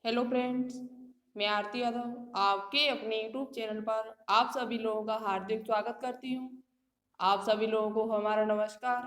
Hello friends, मैं आरती यादव आपके अपने यूट्यूब चैनल पर आप सभी लोगों का हार्दिक स्वागत करती हूँ। आप सभी लोगों को हमारा नमस्कार।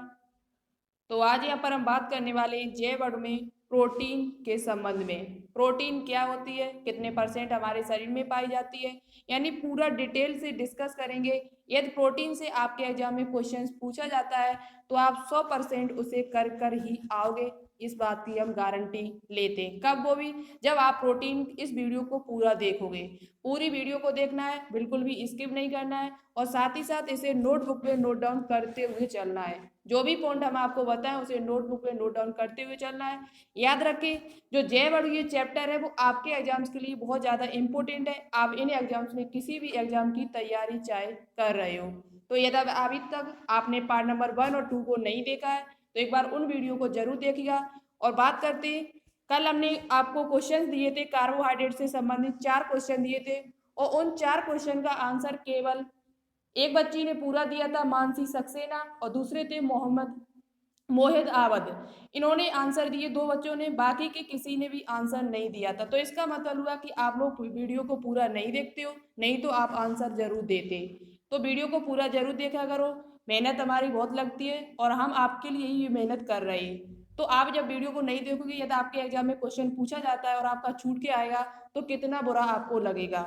तो आज यहाँ पर हम बात करने वाले हैं जय वर्ड में प्रोटीन के संबंध में। प्रोटीन क्या होती है, कितने परसेंट हमारे शरीर में पाई जाती है, यानी पूरा डिटेल से डिस्कस करेंगे। यदि प्रोटीन से आपके एग्जाम में क्वेश्चंस पूछा जाता है तो आप 100% उसे कर कर ही आओगे, इस बात की हम गारंटी लेते हैं। कब? वो भी जब आप प्रोटीन इस वीडियो को पूरा देखोगे। पूरी वीडियो को देखना है, बिल्कुल भी स्किप नहीं करना है, और साथ ही साथ इसे नोटबुक पे नोट डाउन करते हुए चलना है। जो भी पॉइंट हम आपको बताएं उसे नोटबुक पे नोट डाउन करते हुए चलना है। याद रखें, जो जय वर्ड ये चैप्टर है वो आपके एग्जाम्स के लिए बहुत ज़्यादा इंपॉर्टेंट है। आप इन एग्जाम्स में किसी भी एग्जाम की तैयारी चाहे कर रहे हो, तो यदि अभी तक आपने पार्ट नंबर 1 और 2 को नहीं देखा है तो एक बार उन वीडियो को जरूर देखिएगा। और बात करते हैं, कल हमने आपको क्वेश्चन दिए थे, कार्बोहाइड्रेट से संबंधित 4 क्वेश्चन दिए थे, और उन 4 क्वेश्चन का आंसर केवल एक बच्ची ने पूरा दिया था, मानसी सक्सेना, और दूसरे थे मोहम्मद मोहित आबद। इन्होंने आंसर दिए, 2 बच्चों ने, बाकी के किसी ने भी आंसर नहीं दिया था। तो इसका मतलब हुआ कि आप लोग वीडियो को पूरा नहीं देखते हो, नहीं तो आप आंसर जरूर देते। तो वीडियो को पूरा जरूर देखा करो, मेहनत हमारी बहुत लगती है और हम आपके लिए ही ये मेहनत कर रहे हैं। तो आप जब वीडियो को नहीं देखोगे, यदि आपके एग्जाम में क्वेश्चन पूछा जाता है और आपका छूट के आएगा तो कितना बुरा आपको लगेगा।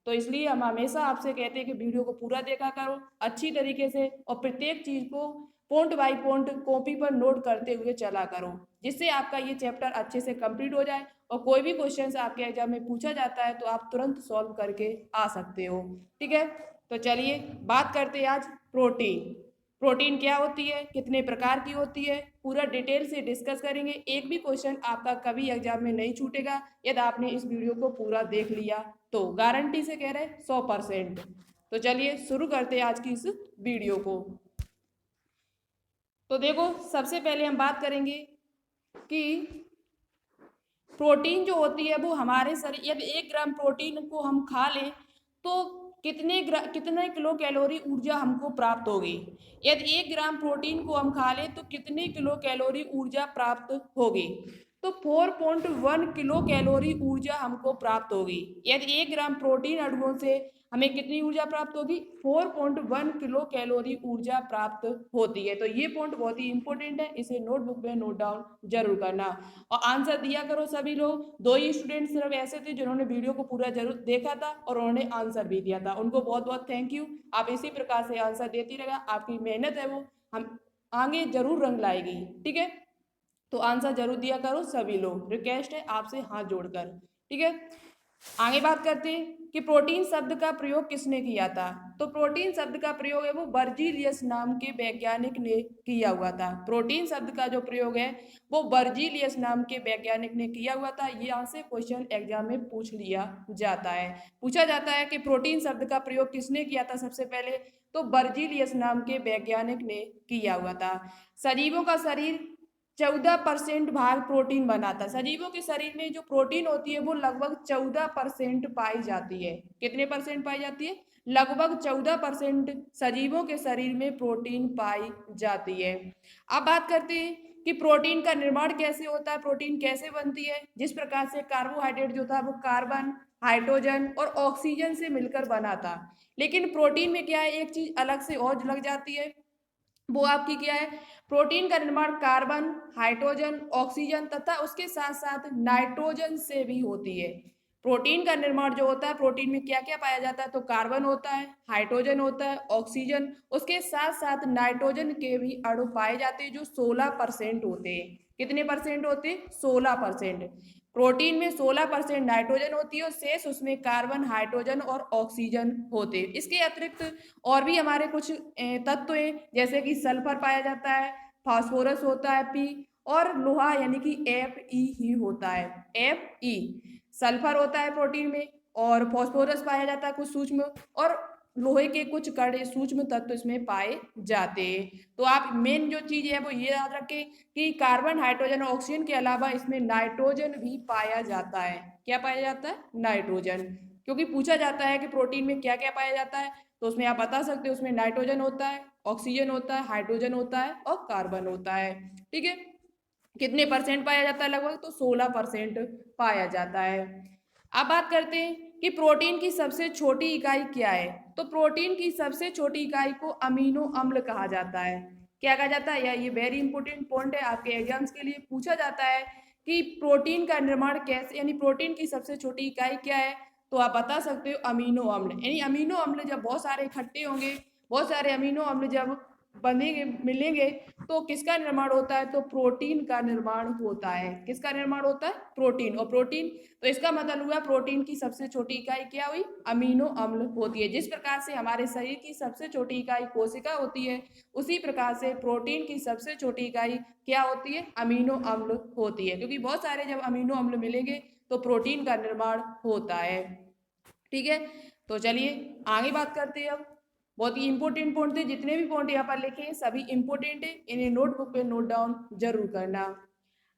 तो इसलिए हम हमेशा आपसे कहते हैं कि वीडियो को पूरा देखा करो अच्छी तरीके से, और प्रत्येक चीज को पॉइंट बाय पॉइंट कॉपी पर नोट करते हुए चला करो, जिससे आपका ये चैप्टर अच्छे से कंप्लीट हो जाए और कोई भी क्वेश्चन आपके एग्जाम में पूछा जाता है तो आप तुरंत सॉल्व करके आ सकते हो। ठीक है, तो चलिए बात करते हैं आज प्रोटीन। प्रोटीन क्या होती है, कितने प्रकार की होती है, पूरा डिटेल से डिस्कस करेंगे। एक भी क्वेश्चन आपका कभी एग्जाम में नहीं छूटेगा यदि आपने इस वीडियो को पूरा देख लिया तो। गारंटी से कह रहे 100%। तो चलिए शुरू करते हैं आज की इस वीडियो को। तो देखो, सबसे पहले हम बात करेंगे कि प्रोटीन जो होती है वो हमारे शरीर, यदि 1 ग्राम प्रोटीन को हम खा लें तो कितने किलो कैलोरी ऊर्जा हमको प्राप्त होगी। यदि 1 ग्राम प्रोटीन को हम खा लें तो कितने किलो कैलोरी ऊर्जा प्राप्त होगी, तो 4.1 किलो कैलोरी ऊर्जा हमको प्राप्त होगी। यदि 1 ग्राम प्रोटीन अणुओं से हमें कितनी ऊर्जा प्राप्त होगी, 4.1 किलो कैलोरी ऊर्जा प्राप्त होती है। तो ये पॉइंट बहुत ही इंपॉर्टेंट है, इसे नोटबुक में नोट डाउन जरूर करना। और आंसर दिया करो सभी लोग। 2 ही स्टूडेंट सिर्फ ऐसे थे जिन्होंने वीडियो को पूरा जरूर देखा था और उन्होंने आंसर भी दिया था, उनको बहुत बहुत थैंक यू। आप इसी प्रकार से आंसर देती रहेगा, आपकी मेहनत है वो हम आगे जरूर रंग लाएगी। ठीक है, तो आंसर जरूर दिया करो सभी लोग, रिक्वेस्ट है आपसे हाथ जोड़कर। ठीक है, आगे बात करते हैं कि प्रोटीन शब्द का प्रयोग किसने किया था। तो प्रोटीन शब्द का प्रयोग है वो बर्जीलियस नाम के वैज्ञानिक ने किया हुआ था। प्रोटीन शब्द का जो प्रयोग है वो बर्जीलियस नाम के वैज्ञानिक ने किया हुआ था। ये यहाँ से क्वेश्चन एग्जाम में पूछ लिया जाता है। पूछा जाता है कि प्रोटीन शब्द का प्रयोग किसने किया था सबसे पहले, तो बर्जीलियस नाम के वैज्ञानिक ने किया हुआ था। सजीवों का शरीर 14% भाग प्रोटीन बनाता है। सजीवों के शरीर में जो प्रोटीन होती है वो लगभग 14% पाई जाती है। कितने परसेंट पाई जाती है? लगभग 14% सजीवों के शरीर में प्रोटीन पाई जाती है। अब बात करते हैं कि प्रोटीन का निर्माण कैसे होता है, प्रोटीन कैसे बनती है। जिस प्रकार से कार्बोहाइड्रेट जो था वो कार्बन, हाइड्रोजन और ऑक्सीजन से मिलकर बना था, लेकिन प्रोटीन में क्या है, एक चीज अलग से और लग जाती है, वो आपकी क्या है, प्रोटीन का निर्माण कार्बन, हाइड्रोजन, ऑक्सीजन तथा उसके साथ साथ नाइट्रोजन से भी होती है। प्रोटीन का निर्माण जो होता है, प्रोटीन में क्या क्या पाया जाता है, तो कार्बन होता है, हाइड्रोजन होता है, ऑक्सीजन, उसके साथ साथ नाइट्रोजन के भी अणु पाए जाते हैं जो 16% होते हैं। कितने परसेंट होते हैं? 16%। प्रोटीन में 16% नाइट्रोजन होती है और शेष उसमें कार्बन, हाइड्रोजन और ऑक्सीजन होते हैं। इसके अतिरिक्त और भी हमारे कुछ तत्व हैं, जैसे कि सल्फर पाया जाता है, फास्फोरस होता है पी, और लोहा यानी कि Fe ही होता है। Fe सल्फर होता है प्रोटीन में, और फास्फोरस पाया जाता है कुछ सूक्ष्म, और लोहे के कुछ कण सूक्ष्म तत्व इसमें पाए जाते हैं। तो आप मेन जो चीज है वो ये याद रखें कि कार्बन, हाइड्रोजन और ऑक्सीजन के अलावा इसमें नाइट्रोजन भी पाया जाता है। क्या पाया जाता है? नाइट्रोजन। क्योंकि पूछा जाता है कि प्रोटीन में क्या क्या पाया जाता है, तो उसमें आप बता सकते हो उसमें नाइट्रोजन होता है, ऑक्सीजन होता है, हाइड्रोजन होता है और कार्बन होता है। ठीक है, कितने परसेंट पाया जाता है लगभग, तो 16% पाया जाता है। अब बात करते हैं कि प्रोटीन की सबसे छोटी इकाई क्या है। तो प्रोटीन की सबसे छोटी इकाई को अमीनो अम्ल कहा जाता है। क्या कहा जाता है, या ये वेरी इंपॉर्टेंट पॉइंट है, आपके एग्जाम्स के लिए पूछा जाता है कि प्रोटीन का निर्माण कैसे, यानी प्रोटीन की सबसे छोटी इकाई क्या है, तो आप बता सकते हो अमीनो अम्ल। यानी अमीनो अम्ल जब बहुत सारे इकट्ठे होंगे, बहुत सारे अमीनो अम्ल जब बनेंगे मिलेंगे, तो किसका निर्माण होता है, तो प्रोटीन का निर्माण होता है। किसका निर्माण होता है, प्रोटीन। और प्रोटीन, तो इसका मतलब हुआ प्रोटीन की सबसे छोटी इकाई क्या हुई, अमीनो अम्ल होती है। जिस प्रकार से हमारे शरीर की सबसे छोटी इकाई कोशिका होती है, उसी प्रकार से प्रोटीन की सबसे छोटी इकाई क्या होती है, अमीनो अम्ल होती है। क्योंकि बहुत सारे जब अमीनो अम्ल मिलेंगे तो प्रोटीन का निर्माण होता है। ठीक है, तो चलिए आगे बात करते हैं। अब बहुत ही इंपॉर्टेंट पॉइंट थे, जितने भी पॉइंट यहाँ पर लिखे हैं सभी इंपॉर्टेंट है, इन्हें नोटबुक पे नोट डाउन जरूर करना।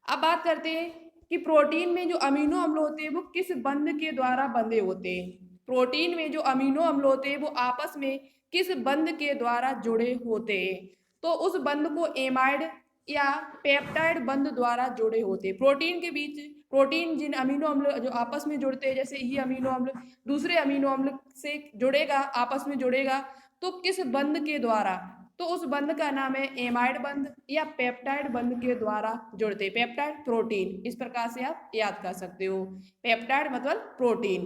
अब बात करते हैं कि प्रोटीन में जो अमीनो अम्ल होते हैं वो किस बंध के द्वारा बंधे होते हैं। प्रोटीन में जो अमीनो अम्ल होते हैं वो आपस में किस बंध के द्वारा जुड़े होते हैं, तो उस बंध को एमाइड या पेप्टाइड बंध द्वारा जुड़े होते हैं। प्रोटीन के बीच, प्रोटीन जिन अमीनो अम्ल जो आपस में जुड़ते हैं, जैसे ये अमीनो अम्ल दूसरे अमीनो अम्ल से जुड़ेगा, आपस में जुड़ेगा, तो किस बंध के द्वारा, तो उस बंध का नाम है एमाइड बंध या पेप्टाइड बंध के द्वारा जुड़ते। पेप्टाइड प्रोटीन, इस प्रकार से आप याद कर सकते हो। पेप्टाइड मतलब प्रोटीन,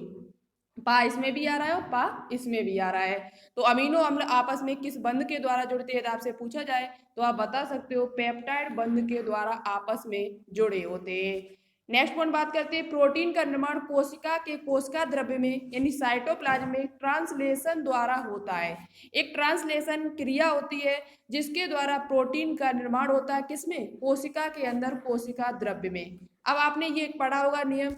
पा इसमें भी आ रहा है और पा इसमें भी आ रहा है। तो अमीनो अम्ल आपस में किस बंध के द्वारा जुड़ते हैं, आपसे पूछा जाए तो आप बता सकते हो पेप्टाइड बंध के द्वारा आपस में जुड़े होते हैं। नेक्स्ट पॉइंट बात करते हैं, प्रोटीन का निर्माण कोशिका के कोशिका द्रव्य में यानी साइटोप्लाज्म में ट्रांसलेशन द्वारा होता है। एक ट्रांसलेशन क्रिया होती है जिसके द्वारा प्रोटीन का निर्माण होता है, किसमें, कोशिका के अंदर, कोशिका द्रव्य में। अब आपने ये पढ़ा होगा नियम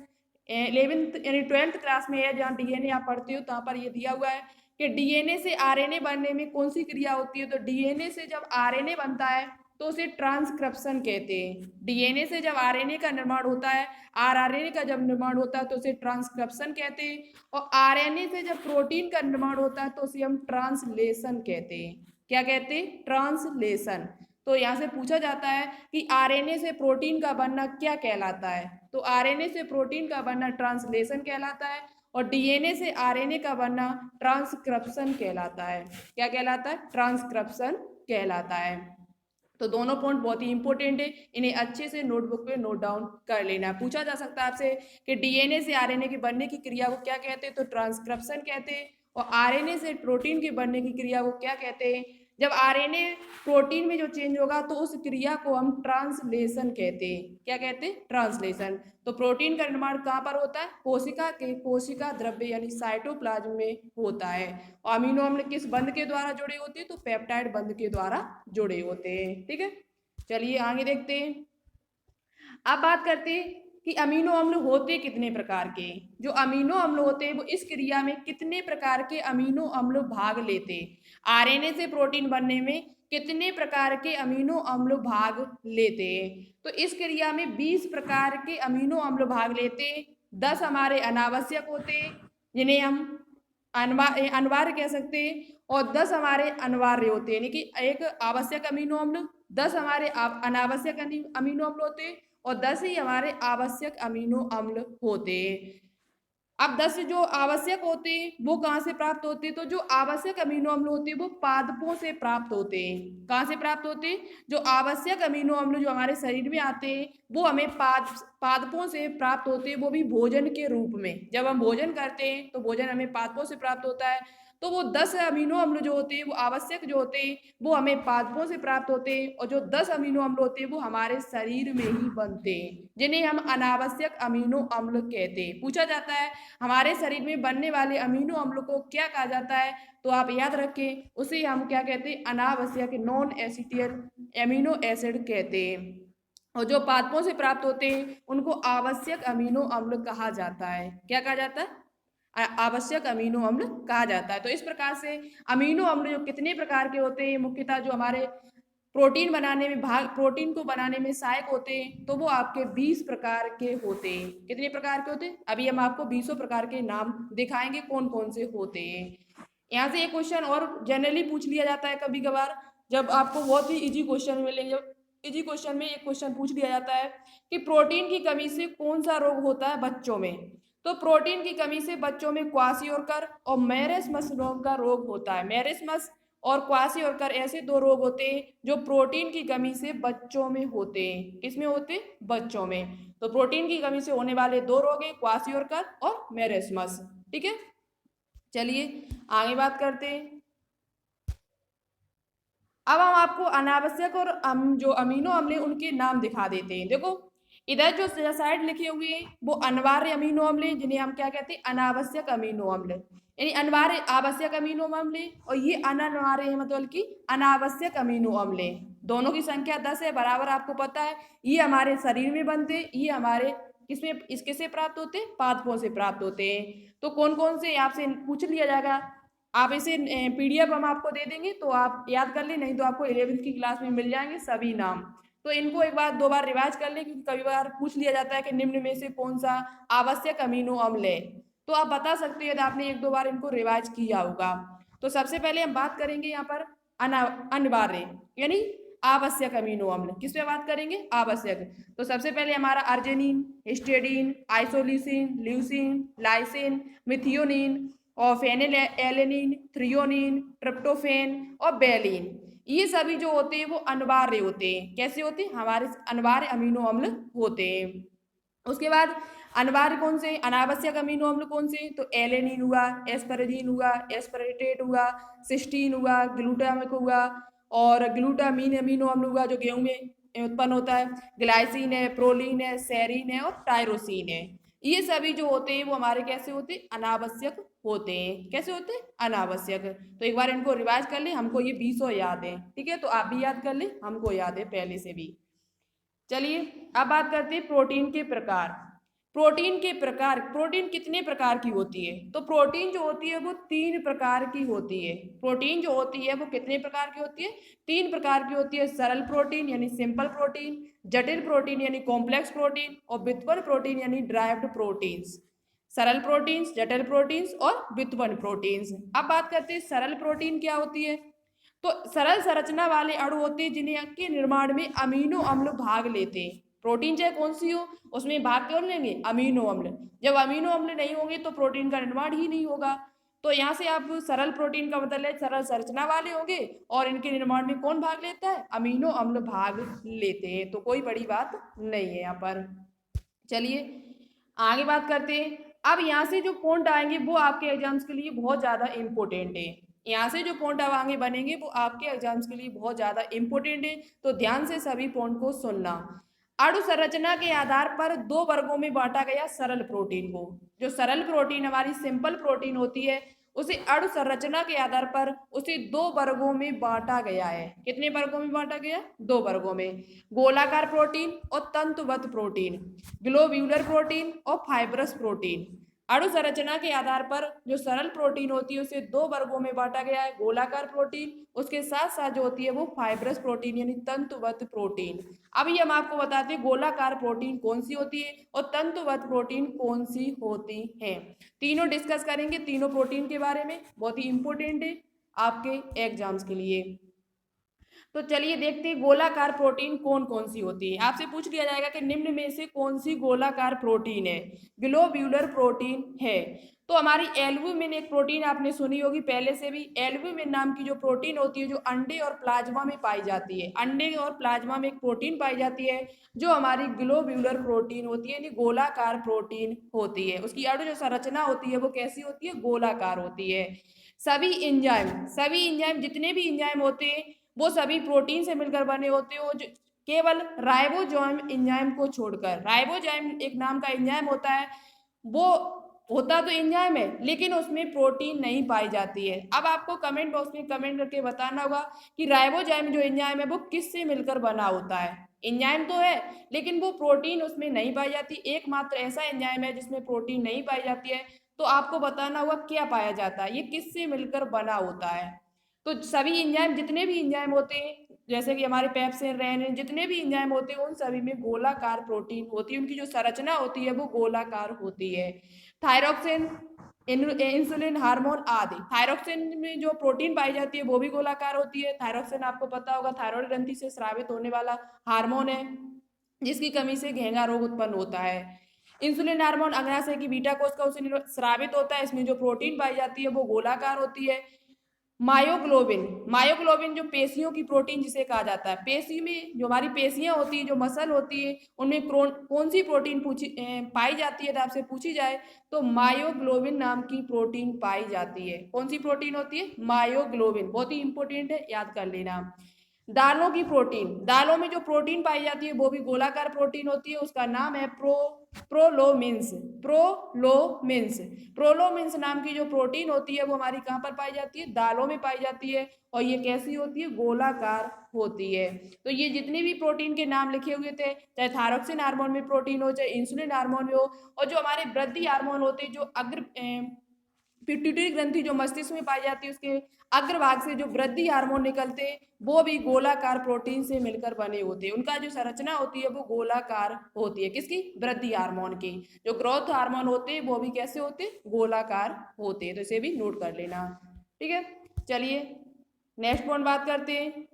11th यानी 12th क्लास में है, जहाँ डीएनए आप पढ़ते हो तहाँ पर ये दिया हुआ है कि डीएनए से आरएनए बनने में कौन सी क्रिया होती है। तो डीएनए से जब आरएनए बनता है तो उसे ट्रांसक्रिप्शन कहते हैं। डीएनए से जब आरएनए का निर्माण होता है, आरआरएनए का जब निर्माण होता है तो उसे ट्रांसक्रिप्शन कहते हैं। और आरएनए से जब प्रोटीन का निर्माण होता है तो उसे हम ट्रांसलेशन कहते हैं। क्या कहते हैं, ट्रांसलेशन। तो यहाँ से पूछा जाता है कि आरएनए से प्रोटीन का बनना क्या कहलाता है, तो आरएनए से प्रोटीन का बनना ट्रांसलेशन कहलाता है, और डीएनए से आरएनए का बनना ट्रांसक्रिप्शन कहलाता है। क्या कहलाता है, ट्रांसक्रिप्शन कहलाता है। तो दोनों पॉइंट बहुत ही इंपॉर्टेंट है, इन्हें अच्छे से नोटबुक पे नोट डाउन कर लेना। पूछा जा सकता है आपसे कि डीएनए से आरएनए के बनने की क्रिया को क्या कहते हैं, तो ट्रांसक्रिप्शन कहते हैं। और आरएनए से प्रोटीन के बनने की क्रिया को क्या कहते हैं, जब आरएनए प्रोटीन में जो चेंज होगा तो उस क्रिया को हम ट्रांसलेशन कहते हैं। क्या कहते हैं, ट्रांसलेशन। तो प्रोटीन का निर्माण कहाँ पर होता है, कोशिका के कोशिका द्रव्य यानी साइटोप्लाज्म में होता है। और अमीनो अम्ल किस बंध के द्वारा जुड़े होते हैं, तो पेप्टाइड बंध के द्वारा जुड़े होते हैं। ठीक है, चलिए आगे देखते हैं। अब बात करते हैं कि अमीनो अम्ल होते कितने प्रकार के। जो अमीनो अम्ल होते हैं वो इस क्रिया में कितने प्रकार के अमीनो अम्ल भाग लेते हैं। आरएनए से प्रोटीन बनने में कितने प्रकार के अमीनो अम्ल भाग लेते हैं, तो इस क्रिया में 20 प्रकार के अमीनो अम्ल भाग लेते हैं। 10 हमारे अनावश्यक होते हैं जिन्हें हम अनिवार्य कह सकते हैं, और 10 हमारे अनिवार्य होते हैं, यानी कि एक आवश्यक अमीनो अम्ल, 10 हमारे अनावश्यक अमीनो अम्ल होते हैं, और 10 ही हमारे आवश्यक अमीनो अम्ल होते हैं। अब 10 जो आवश्यक होते हैं वो कहाँ से प्राप्त होते हैं, तो जो आवश्यक अमीनो अम्ल होते हैं वो पादपों से प्राप्त होते हैं। कहाँ से प्राप्त होते हैं, जो आवश्यक अमीनो अम्ल जो हमारे शरीर में आते हैं वो हमें पादपों से प्राप्त होते हैं, वो भी भोजन के रूप में। जब हम भोजन करते हैं तो भोजन हमें पादपों से प्राप्त होता है। तो वो 10 अमीनो अम्ल जो होते हैं वो आवश्यक जो होते हैं वो हमें पादपों से प्राप्त होते हैं, और जो 10 अमीनो अम्ल होते हैं वो हमारे शरीर में ही बनते हैं, जिन्हें हम अनावश्यक अमीनो अम्ल कहते हैं। पूछा जाता है हमारे शरीर में बनने वाले अमीनो अम्ल को क्या कहा जाता है, तो आप याद रखें उसे हम क्या कहते हैं, अनावश्यक नॉन एसेंशियल अमीनो एसिड कहते हैं। और जो पादपों से प्राप्त होते हैं उनको आवश्यक अमीनो अम्ल कहा जाता है। क्या कहा जाता है, आवश्यक अमीनो अम्ल कहा जाता है। तो इस प्रकार से अमीनो अम्ल जो कितने प्रकार के होते हैं, मुख्यतः जो हमारे प्रोटीन बनाने में प्रोटीन को बनाने में सहायक होते हैं, तो वो आपके 20 प्रकार के होते हैं। कितने प्रकार के होते हैं, अभी हम आपको 20 प्रकार के नाम दिखाएंगे कौन कौन से होते हैं। यहाँ से एक क्वेश्चन और जनरली पूछ लिया जाता है कभी कभार, जब आपको बहुत ही इजी क्वेश्चन मिलेंगे, इजी क्वेश्चन में एक क्वेश्चन पूछ लिया जाता है कि प्रोटीन की कमी से कौन सा रोग होता है बच्चों में। तो प्रोटीन की कमी से बच्चों में क्वासियोरकर और मेरेस्मस रोग का रोग होता है। मेरेस्मस और क्वासियोरकर ऐसे दो रोग होते हैं जो प्रोटीन की कमी से बच्चों में होते हैं। किसमें होते हैं? बच्चों में। तो प्रोटीन की कमी से होने वाले दो रोग हैं, क्वासियोरकर और मेरेस्मस। ठीक है, चलिए आगे बात करते हैं। अब हम आपको अनावश्यक और जो अमीनो अम्ल हैं उनके नाम दिखा देते हैं। देखो इधर जो साइड लिखे हुए हैं वो अनिवार्य अमीनो अम्ल हैं, जिन्हें हम क्या कहते हैं? अनावश्यक अमीनो अम्ल। यानी अनिवार्य आवश्यक अमीनो अम्ल है, और ये अनिवार्य है मतलब कि अनावश्यक अमीनो अम्ल है। दोनों की संख्या 10 है, बराबर आपको पता है। ये हमारे शरीर में बनते हैं, ये हमारे किसमें इसके से प्राप्त होते हैं? पादपों से प्राप्त होते हैं। तो कौन कौन से आपसे पूछ लिया जाएगा, आप इसे पीडीएफ हम आपको दे देंगे तो आप याद कर लें, नहीं तो आपको 11वीं की क्लास में मिल जाएंगे सभी नाम। तो इनको एक बार दो बार रिवाइज कर लें, क्योंकि कई बार पूछ लिया जाता है कि निम्न में से कौन सा आवश्यक अमीनो अम्ल है। तो आप बता सकते हो यदि आपने एक दो बार इनको रिवाइज किया होगा। तो सबसे पहले हम बात करेंगे यहाँ पर अनिवार्य यानी आवश्यक अमीनो अम्ल। किस पे बात करेंगे? आवश्यक। तो सबसे पहले हमारा arginine, histidine, isoleucine, leucine, lysine, methionine और फेनिल एलेनिन, थ्रियोनिन, ट्रिप्टोफेन और बेलिन। ये सभी जो होते हैं वो अनिवार्य होते हैं। कैसे होते हैं? हमारे अनिवार्य अमीनो अम्ल होते हैं। उसके बाद अनिवार्य कौन से? अनावश्यक अमीनो अम्ल कौन से? तो एलेनिन हुआ, एस्परेजिन हुआ, एस्परेटेट हुआ, सिस्टीन हुआ, ग्लूटामिक हुआ और ग्लूटामीन अमीनो अम्ल हुआ जो गेहूं में उत्पन्न होता है, ग्लाइसिन है, प्रोलीन है, सेरीन है और टायरोसिन है। ये सभी जो होते हैं वो हमारे कैसे होते हैं? अनावश्यक होते हैं। कैसे होते हैं? अनावश्यक। तो एक बार इनको रिवाइज कर ले, हमको ये 20 याद है। ठीक है, तो आप भी याद कर ले, हमको याद है पहले से भी। चलिए अब बात करते हैं प्रोटीन के प्रकार। प्रोटीन के प्रकार, प्रोटीन कितने प्रकार की होती है? तो प्रोटीन जो होती है वो 3 प्रकार की होती है। प्रोटीन जो होती है वो कितने प्रकार की होती है? 3 प्रकार की होती है। सरल प्रोटीन यानी सिंपल प्रोटीन, जटिल प्रोटीन यानी कॉम्प्लेक्स प्रोटीन और व्युत्पन्न प्रोटीन यानी ड्राइव्ड प्रोटीन्स। सरल प्रोटीन्स, जटिल प्रोटीन्स और व्युत्पन्न प्रोटीन्स। अब बात करते हैं सरल प्रोटीन क्या होती है। तो सरल संरचना वाले अणु होते हैं जिन्हें के निर्माण में अमीनो अम्ल भाग लेते हैं। प्रोटीन चाहे कौन सी हो उसमें भाग कौन लेंगे? अमीनो अम्ल। जब अमीनो अम्ल नहीं होंगे तो प्रोटीन का निर्माण ही नहीं होगा। तो यहाँ से आप सरल प्रोटीन का मतलब है सरल संरचना वाले होंगे और इनके निर्माण में कौन भाग लेता है? अमीनो अम्ल भाग लेते हैं। तो कोई बड़ी बात नहीं है यहाँ पर। चलिए आगे बात करते हैं। अब यहाँ से जो पॉइंट आएंगे वो आपके एग्जाम्स के लिए बहुत ज्यादा इंपॉर्टेंट है। यहाँ से जो पॉइंट अब आगे बनेंगे वो आपके एग्जाम्स के लिए बहुत ज्यादा इंपॉर्टेंट है, तो ध्यान से सभी पॉइंट को सुनना। अणु संरचना के आधार पर 2 वर्गों में बांटा गया सरल प्रोटीन को। जो सरल प्रोटीन हमारी सिंपल प्रोटीन होती है उसे अणु संरचना के आधार पर उसे 2 वर्गों में बांटा गया है। कितने वर्गों में बांटा गया? 2 वर्गों में। गोलाकार प्रोटीन और तंतुबद्ध प्रोटीन, ग्लोब्यूलर प्रोटीन और फाइब्रस प्रोटीन। अणु संरचना के आधार पर जो सरल प्रोटीन होती है उसे 2 वर्गों में बांटा गया है, गोलाकार प्रोटीन, उसके साथ साथ जो होती है वो फाइब्रस प्रोटीन यानी तंतुबद्ध प्रोटीन। अभी हम आपको बताते हैं गोलाकार प्रोटीन कौन सी होती है और तंतुबद्ध प्रोटीन कौन सी होती है। तीनों डिस्कस करेंगे, तीनों प्रोटीन के बारे में, बहुत ही इंपॉर्टेंट है आपके एग्जाम्स के लिए। तो चलिए देखते हैं गोलाकार प्रोटीन कौन कौन सी होती है। आपसे पूछ लिया जाएगा कि निम्न में से कौन सी गोलाकार प्रोटीन है? ग्लोब्यूलर प्रोटीन है। तो हमारी एल्ब्यूमिन एक प्रोटीन आपने सुनी होगी पहले से भी। एल्ब्यूमिन नाम की जो प्रोटीन होती है जो अंडे और प्लाज्मा में पाई जाती है, अंडे और प्लाज्मा में एक प्रोटीन पाई जाती है जो हमारी ग्लोब्यूलर प्रोटीन होती है यानी गोलाकार प्रोटीन होती है। उसकी अणु जो संरचना होती है वो कैसी होती है? गोलाकार होती है। सभी इंजाइम जितने भी इंजाइम होते हैं वो सभी प्रोटीन से मिलकर बने होते हो, जो केवल राइबोसोम एंजाइम को छोड़कर। राइबोसोम एक नाम का एंजाइम होता है, वो होता तो एंजाइम है लेकिन उसमें प्रोटीन नहीं पाई जाती है। अब आपको कमेंट बॉक्स में कमेंट करके बताना होगा कि राइबोसोम जो एंजाइम है वो किससे मिलकर बना होता है। एंजाइम तो है लेकिन वो प्रोटीन उसमें नहीं पाई जाती। एकमात्र ऐसा एंजाइम है जिसमें प्रोटीन नहीं पाई जाती है। तो आपको बताना होगा क्या पाया जाता है, ये किससे मिलकर बना होता है। तो सभी एंजाइम जितने भी एंजाइम होते हैं जैसे कि हमारे पेप्सिन, रेनिन, जितने भी एंजाइम होते हैं उन सभी में गोलाकार प्रोटीन होती है। उनकी जो संरचना होती है वो गोलाकार होती है। थायरोक्सिन इंसुलिन हार्मोन आदि। थायरोक्सिन में जो प्रोटीन पाई जाती है वो भी गोलाकार होती है। थायरोक्सिन आपको पता होगा थायराइड ग्रंथि से स्रावित होने वाला हार्मोन है, जिसकी कमी से घेंघा रोग उत्पन्न होता है। इंसुलिन हार्मोन अग्नाशय की बीटा कोशिका से स्रावित होता है। इसमें जो प्रोटीन पाई जाती है वो गोलाकार होती है। मायोग्लोबिन, मायोग्लोबिन जो पेशियों की प्रोटीन जिसे कहा जाता है, पेशी में जो हमारी पेशियां होती है, जो मसल होती है, उनमें कौन सी प्रोटीन पाई जाती है, तो आपसे पूछी जाए तो मायोग्लोबिन नाम की प्रोटीन पाई जाती है। कौन सी प्रोटीन होती है? मायोग्लोबिन। बहुत ही इंपॉर्टेंट है, याद कर लेना। दालों की प्रोटीन, दालों में जो प्रोटीन पाई जाती है वो भी गोलाकार प्रोटीन होती है। उसका नाम है प्रोलोमिन्स। प्रोलोमिन्स, प्रोलोमिन्स नाम की जो प्रोटीन होती है वो हमारी कहाँ पर पाई जाती है? दालों में पाई जाती है। और ये कैसी होती है? गोलाकार होती है। तो ये जितने भी प्रोटीन के नाम लिखे हुए थे, चाहे थायरोक्सिन हार्मोन में प्रोटीन हो, चाहे इंसुलिन हार्मोन में हो, और जो हमारे वृद्धि हार्मोन होते हैं, जो पिट्यूटरी ग्रंथि जो मस्तिष्क में पाई जाती है, उसके अग्रभाग से जो वृद्धि हार्मोन निकलते हैं वो भी गोलाकार प्रोटीन से मिलकर बने होते हैं। उनका जो संरचना होती है वो गोलाकार होती है। किसकी? वृद्धि हार्मोन की। जो ग्रोथ हार्मोन होते हैं वो भी कैसे होते हैं? गोलाकार होते हैं। तो इसे भी नोट कर लेना। ठीक है, चलिए नेक्स्ट पॉइंट बात करते हैं।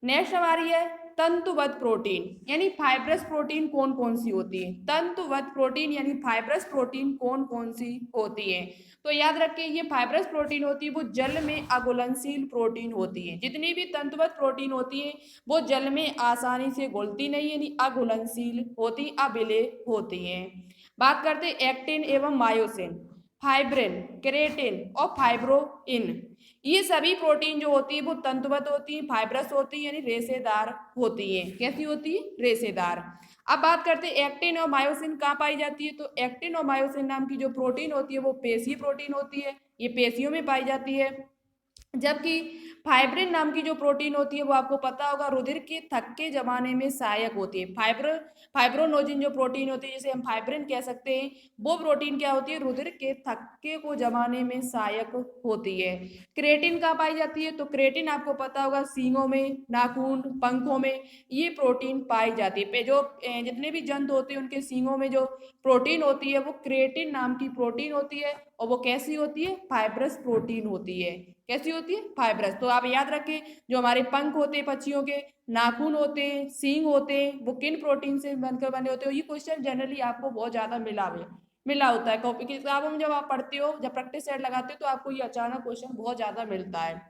नेक्स्ट हमारी है तंतुवत प्रोटीन, यानी फाइब्रस प्रोटीन कौन कौन सी होती है? तंतुवत प्रोटीन यानी फाइब्रस प्रोटीन कौन कौन सी होती है? तो याद रखिए, ये फाइब्रस प्रोटीन होती है वो जल में अघुलनशील प्रोटीन होती है। जितनी भी तंतुवत प्रोटीन होती है वो जल में आसानी से घुलती नहीं, यानी अघुलनशील होती, अविलेय होती है। बात करते हैं एक्टिन एवं मायोसिन, फाइब्रिन, केरेटिन और फाइब्रोइन। ये सभी प्रोटीन जो होती है वो तंतुवत होती है, फाइब्रस होती है, यानी रेशेदार होती है। कैसी होती है? रेशेदार। अब बात करते हैं एक्टिन और मायोसिन कहाँ पाई जाती है। तो एक्टिन और मायोसिन नाम की जो प्रोटीन होती है वो पेशीय प्रोटीन होती है, ये पेशियों में पाई जाती है। जबकि फाइब्रिन नाम की जो प्रोटीन होती है वो आपको पता होगा रुधिर के थक्के जमाने में सहायक होती है। फाइब्रोनोजिन जो प्रोटीन होती है, जिसे हम फाइब्रिन कह सकते हैं, वो प्रोटीन क्या होती है? रुधिर के थक्के को जमाने में सहायक होती है। क्रेटिन कहाँ पाई जाती है? तो क्रेटिन आपको पता होगा सींगों में, नाखून, पंखों में ये प्रोटीन पाई जाती है। जो जितने भी जंतु होते हैं उनके सींगों में जो प्रोटीन होती है वो क्रेटिन नाम की प्रोटीन होती है। और वो कैसी होती है? फाइब्रस प्रोटीन होती है। कैसी होती है? फाइब्रस। तो आप याद रखें, जो हमारे पंख होते हैं पक्षियों के, नाखून होते हैं, सींग होते हैं, वो किन प्रोटीन से बनकर बने होते हैं? ये क्वेश्चन जनरली आपको बहुत ज्यादा मिला होता है कॉपी की किताबों में। जब आप पढ़ते हो, जब प्रैक्टिस सेट लगाते हो, तो आपको ये अचानक क्वेश्चन बहुत ज्यादा मिलता है।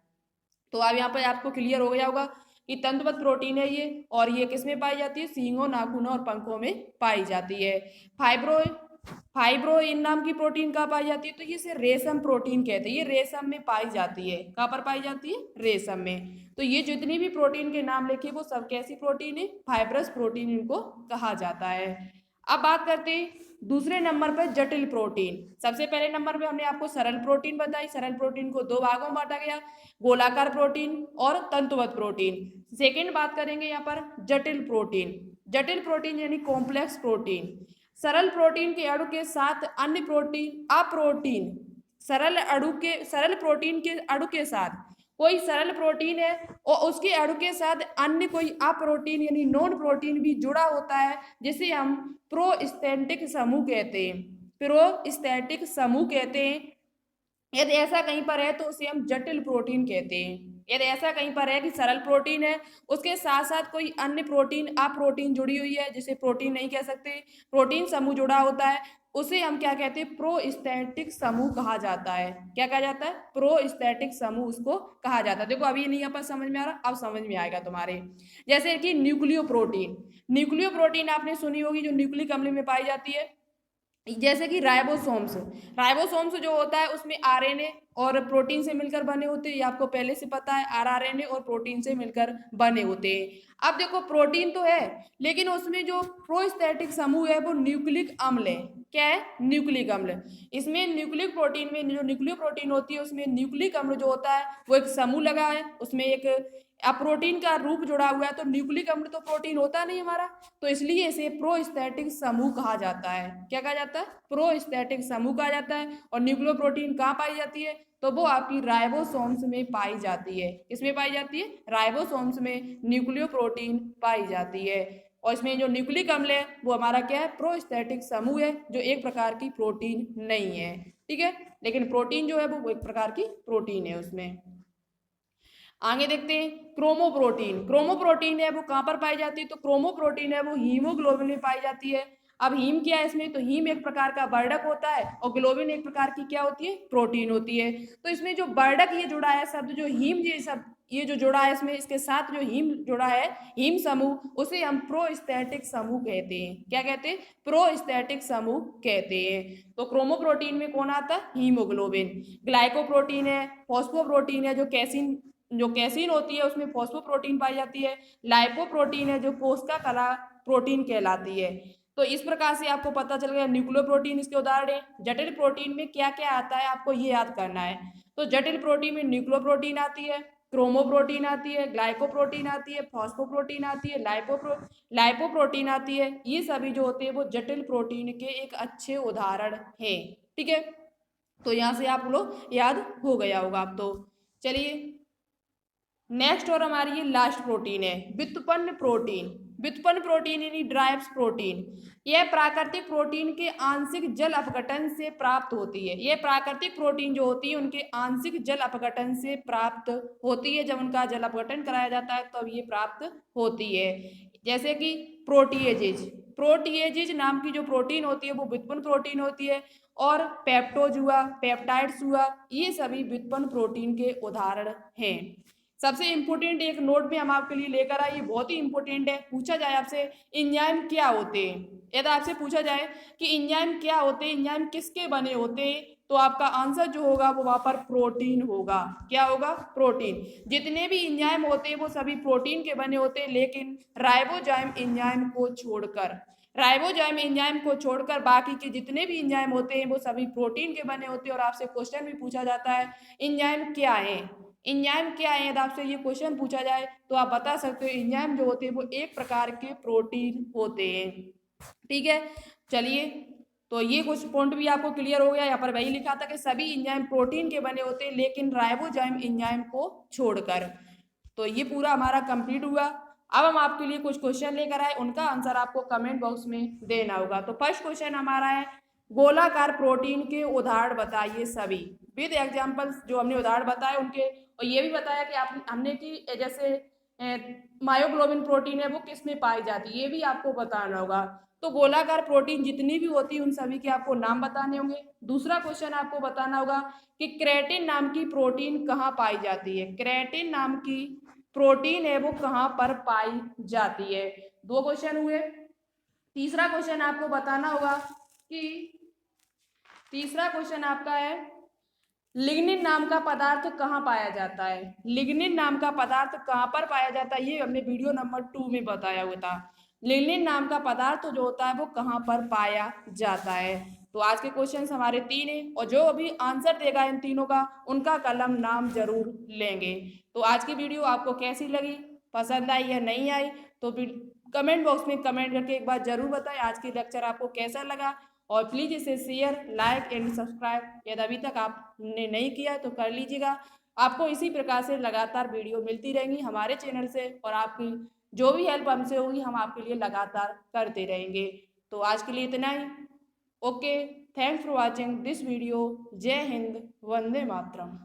तो अब यहाँ पर आपको क्लियर हो गया होगा कि तंतुवत प्रोटीन है ये, और ये किसमें पाई जाती है? सींगों, नाखूनों और पंखों में पाई जाती है। फाइब्रो फाइब्रोइन नाम की प्रोटीन कहाँ पाई जाती है? तो ये इसे रेशम प्रोटीन कहते हैं। ये रेशम में पाई जाती है। कहाँ पर पाई जाती है? रेशम में। तो ये जितनी भी प्रोटीन के नाम लिखे वो सब कैसी प्रोटीन है? फाइब्रस प्रोटीन इनको कहा जाता है। अब बात करते हैं दूसरे नंबर पर जटिल प्रोटीन। सबसे पहले नंबर पे हमने आपको सरल प्रोटीन बताई। सरल प्रोटीन को दो भागों में बांटा गया, गोलाकार प्रोटीन और तंतुवत प्रोटीन। सेकेंड बात करेंगे यहाँ पर जटिल प्रोटीन। जटिल प्रोटीन यानी कॉम्प्लेक्स प्रोटीन। सरल प्रोटीन के अणु के साथ अन्य प्रोटीन अप्रोटीन, सरल प्रोटीन के अणु के साथ कोई सरल प्रोटीन है और उसके अणु के साथ अन्य कोई अप्रोटीन यानी नॉन प्रोटीन भी जुड़ा होता है, जिसे हम प्रोस्थेटिक समूह कहते हैं। प्रोस्थेटिक समूह कहते हैं। यदि ऐसा कहीं पर है तो उसे हम जटिल प्रोटीन कहते हैं। यदि ऐसा कहीं पर है कि सरल प्रोटीन है, उसके साथ साथ कोई अन्य प्रोटीन अप्रोटीन जुड़ी हुई है, जिसे प्रोटीन नहीं कह सकते, प्रोटीन समूह जुड़ा होता है, उसे हम क्या कहते हैं? प्रोस्थेटिक समूह कहा जाता है। क्या कहा जाता है? प्रोस्थेटिक समूह उसको कहा जाता है। देखो अभी ये नहीं यहाँ पर समझ में आ रहा, अब समझ में आएगा तुम्हारे। जैसे कि न्यूक्लियो प्रोटीन। न्यूक्लियो प्रोटीन आपने सुनी होगी, जो न्यूक्लिक अम्ल में पाई जाती है। जैसे कि राइबोसोम्स, राइबोसोम्स जो होता है उसमें आरएनए और प्रोटीन से मिलकर बने होते हैं। ये आपको पहले से पता है, आरआरएनए और प्रोटीन से मिलकर बने होते हैं। अब देखो प्रोटीन तो है, लेकिन उसमें जो प्रोस्थेटिक समूह है वो न्यूक्लिक अम्ल है। क्या है? न्यूक्लिक अम्ल। इसमें न्यूक्लिक प्रोटीन में जो न्यूक्लियो प्रोटीन होती है उसमें न्यूक्लिक अम्ल जो होता है वो एक समूह लगा है, उसमें एक प्रोटीन का रूप जुड़ा हुआ है। तो न्यूक्लिक अम्ल तो प्रोटीन होता नहीं हमारा, तो इसलिए इसे प्रोस्थेटिक समूह कहा जाता है। क्या कहा जाता है? प्रोस्थेटिक समूह कहा जाता है। और न्यूक्लियो प्रोटीन कहाँ पाई जाती है? तो वो आपकी राइबोसोम्स में पाई जाती है। किसमें पाई जाती है? राइबोसोम्स में न्यूक्लियो प्रोटीन पाई जाती है। और इसमें जो न्यूक्लिक अम्ल है वो हमारा क्या है, प्रोस्थेटिक समूह है, जो एक प्रकार की प्रोटीन नहीं है, ठीक है। लेकिन प्रोटीन जो है वो एक प्रकार की प्रोटीन है उसमें। आगे देखते हैं क्रोमोप्रोटीन। क्रोमोप्रोटीन है वो कहाँ पर पाई जाती है, तो क्रोमोप्रोटीन है वो हीमोग्लोबिन में पाई जाती है। अब हीम क्या है इसमें, तो हीम एक प्रकार का वर्णक होता है और ग्लोबिन एक प्रकार की क्या होती है, प्रोटीन होती है। तो इसमें जो वर्णक ये जुड़ा है शब्द, जो हीम ये सब ये जो जुड़ा है इसमें, इसके साथ जो हीम जुड़ा है, हीम समूह, उसे हम प्रोस्थेटिक समूह कहते हैं। क्या कहते हैं, प्रोस्थेटिक समूह कहते हैं। तो क्रोमोप्रोटीन में कौन आता है, हीमोग्लोबिन। ग्लाइकोप्रोटीन है, फॉस्फोप्रोटीन है, जो कैसीन होती है उसमें फॉस्फोप्रोटीन पाई जाती है। लाइपोप्रोटीन है जो कोशिका कला प्रोटीन कहलाती है। तो इस प्रकार से आपको पता चल गया न्यूक्लियोप्रोटीन इसके उदाहरण है। जटिल प्रोटीन में क्या क्या आता है आपको ये याद करना है। तो जटिल प्रोटीन में न्यूक्लियोप्रोटीन आती है, क्रोमोप्रोटीन आती है, ग्लाइकोप्रोटीन आती है, फॉस्फोप्रोटीन आती है, लाइपोप्रोटीन आती है। ये सभी जो होते हैं वो जटिल प्रोटीन के एक अच्छे उदाहरण हैं, ठीक है। तो यहाँ से आप लोग याद हो गया होगा आप तो। चलिए नेक्स्ट और हमारी ये लास्ट प्रोटीन है व्युत्पन्न प्रोटीन। व्युत्पन्न प्रोटीन यानी ड्राइव्स प्रोटीन। यह प्राकृतिक प्रोटीन के आंशिक जल अपघटन से प्राप्त होती है। यह प्राकृतिक प्रोटीन जो होती है उनके आंशिक जल अपघटन से प्राप्त होती है। जब उनका जल अपघटन कराया जाता है तब ये प्राप्त होती है। जैसे कि प्रोटीएजेज, प्रोटीएजेज नाम की जो प्रोटीन होती है वो व्युत्पन्न प्रोटीन होती है। और पेप्टोज हुआ, पेप्टाइड्स हुआ, ये सभी व्युत्पन्न प्रोटीन के उदाहरण हैं। सबसे इंपॉर्टेंट एक नोट में हम आपके लिए लेकर आए, ये बहुत ही इंपॉर्टेंट है। पूछा जाए आपसे एंजाइम क्या होते हैं, यदि आपसे पूछा जाए कि एंजाइम क्या होते हैं, एंजाइम किसके बने होते हैं, तो आपका आंसर जो होगा वो वहां पर प्रोटीन होगा। क्या होगा, प्रोटीन। जितने भी एंजाइम होते हैं वो सभी प्रोटीन के बने होते हैं, लेकिन राइबोजाइम एंजाइम को छोड़कर, राइबोजाइम एंजाइम को छोड़कर बाकी के जितने भी एंजाइम होते हैं वो सभी प्रोटीन के बने होते हैं। और आपसे क्वेश्चन भी पूछा जाता है एंजाइम क्या है, एंजाइम क्या है, यदि आपसे ये क्वेश्चन पूछा जाए तो आप बता सकते हो एंजाइम जो होते हैं वो एक प्रकार के प्रोटीन होते हैं, ठीक है। चलिए तो ये कुछ पॉइंट भी आपको क्लियर हो गया। यहाँ पर वही लिखा था कि सभी एंजाइम प्रोटीन के बने होते हैं लेकिन राइबोजाइम एंजाइम को छोड़कर। तो ये पूरा हमारा कंप्लीट हुआ। अब हम आपके लिए कुछ क्वेश्चन लेकर आए, उनका आंसर आपको कमेंट बॉक्स में देना होगा। तो फर्स्ट क्वेश्चन हमारा है गोलाकार प्रोटीन के उदाहरण बताइए सभी, विद एग्जाम्पल्स। जो हमने उदाहरण बताए उनके, और ये भी बताया कि हमने कि जैसे मायोग्लोबिन प्रोटीन है वो किस में पाई जाती है, ये भी आपको बताना होगा। तो गोलाकार प्रोटीन जितनी भी होती है उन सभी के आपको नाम बताने होंगे। दूसरा क्वेश्चन आपको बताना होगा कि क्रेटिन नाम की प्रोटीन कहाँ पाई जाती है, क्रेटिन नाम की प्रोटीन है वो कहाँ पर पाई जाती है। दो क्वेश्चन हुए। तीसरा क्वेश्चन आपको बताना होगा कि तीसरा क्वेश्चन आपका है लिग्निन नाम का पदार्थ कहाँ पाया जाता है, लिग्निन नाम का पदार्थ कहाँ पर पाया जाता है, ये हमने वीडियो नंबर 2 में बताया हुआ था। लिग्निन नाम का पदार्थ जो होता है वो कहाँ पर पाया जाता है। तो आज के क्वेश्चन हमारे 3 हैं और जो अभी आंसर देगा इन तीनों का उनका कलम नाम जरूर लेंगे। तो आज की वीडियो आपको कैसी लगी, पसंद आई या नहीं आई, तो कमेंट बॉक्स में कमेंट करके एक बार जरूर बताएं आज की लेक्चर आपको कैसा लगा। और प्लीज़ इसे शेयर, लाइक एंड सब्सक्राइब यदि अभी तक आपने नहीं किया तो कर लीजिएगा। आपको इसी प्रकार से लगातार वीडियो मिलती रहेंगी हमारे चैनल से, और आपकी जो भी हेल्प हमसे होगी हम आपके लिए लगातार करते रहेंगे। तो आज के लिए इतना ही। Okay, thanks for watching this video. जय हिंद, वंदे मातरम।